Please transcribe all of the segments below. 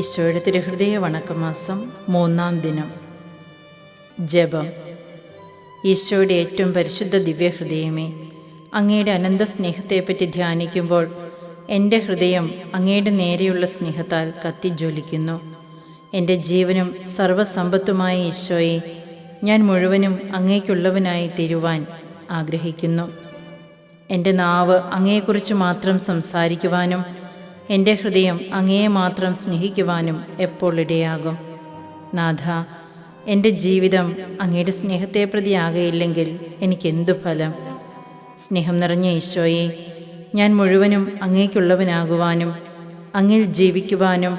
ഈശോയുടെ തിരുഹൃദയ വണക്കമാസം 3-ാം ദിനം. ജപം. ഈശോയുടെ ഏറ്റവും പരിശുദ്ധ ദിവ്യഹൃദയമേ, അങ്ങയുടെ അനന്ത സ്നേഹത്തെപ്പറ്റി ധ്യാനിക്കുമ്പോൾ എൻ്റെ ഹൃദയം അങ്ങയുടെ നേരെയുള്ള സ്നേഹത്താൽ കത്തിജ്വലിക്കുന്നു. എൻ്റെ ജീവനും സർവ്വസമ്പത്തുമായ ഈശോയെ, ഞാൻ മുഴുവനും അങ്ങേക്കുള്ളവനായി തീരുവാൻ ആഗ്രഹിക്കുന്നു. എൻ്റെ നാവ് അങ്ങയെക്കുറിച്ച് മാത്രം സംസാരിക്കുവാനും എൻ്റെ ഹൃദയം അങ്ങയെ മാത്രം സ്നേഹിക്കുവാനും എപ്പോൾ ഇടയാകും. നാഥ, എൻ്റെ ജീവിതം അങ്ങയുടെ സ്നേഹത്തെ പ്രതിയാകയില്ലെങ്കിൽ എനിക്കെന്തു ഫലം? സ്നേഹം നിറഞ്ഞ ഈശോയെ, ഞാൻ മുഴുവനും അങ്ങേക്കുള്ളവനാകുവാനും അങ്ങിൽ ജീവിക്കുവാനും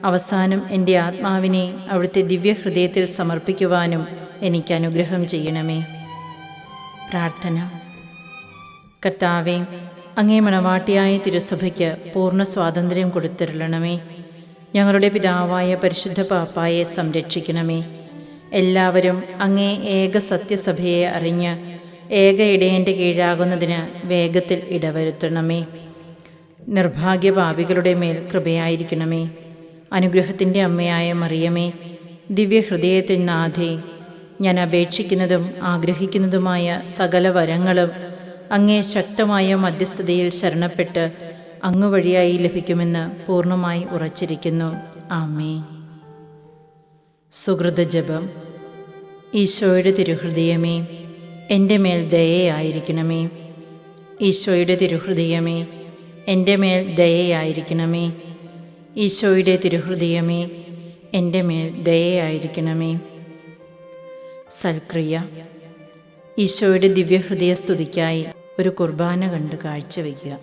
അവസാനം എൻ്റെ ആത്മാവിനെ അവിടുത്തെ ദിവ്യഹൃദയത്തിൽ സമർപ്പിക്കുവാനും എനിക്ക് അനുഗ്രഹം ചെയ്യണമേ. പ്രാർത്ഥന. കർത്താവേ, അങ്ങേ മണവാട്ടിയായ തിരുസഭയ്ക്ക് പൂർണ്ണ സ്വാതന്ത്ര്യം കൊടുത്തിരളണമേ. ഞങ്ങളുടെ പിതാവായ പരിശുദ്ധ പാപ്പായെ സംരക്ഷിക്കണമേ. എല്ലാവരും അങ്ങേ ഏക സത്യസഭയെ അറിഞ്ഞ് ഏക ഇടയൻ്റെ കീഴാകുന്നതിന് വേഗത്തിൽ ഇടവരുത്തണമേ. നിർഭാഗ്യപാപികളുടെ മേൽ കൃപയായിരിക്കണമേ. അനുഗ്രഹത്തിൻ്റെ അമ്മയായ മറിയമേ, ദിവ്യഹൃദയത്തിൻ നാഥേ, ഞാൻ അപേക്ഷിക്കുന്നതും ആഗ്രഹിക്കുന്നതുമായ സകല വരങ്ങളും അങ്ങേ ശക്തമായ മധ്യസ്ഥതയിൽ ശരണപ്പെട്ട് അങ്ങ് വഴിയായി ലഭിക്കുമെന്ന് പൂർണ്ണമായി ഉറച്ചിരിക്കുന്നു. ആമേൻ. സുഹൃതജപം. ഈശോയുടെ തിരുഹൃദയമേ, എൻ്റെ മേൽ ദയയായിരിക്കണമേ. ഈശോയുടെ തിരുഹൃദയമേ, എൻ്റെ മേൽ ദയയായിരിക്കണമേ. ഈശോയുടെ തിരുഹൃദയമേ, എൻ്റെ മേൽ ദയയായിരിക്കണമേ. സൽക്രിയ. ഈശോയുടെ ദിവ്യഹൃദയ സ്തുതിക്കായി ഒരു കുർബാന കണ്ട് കാഴ്ചവെക്കുക.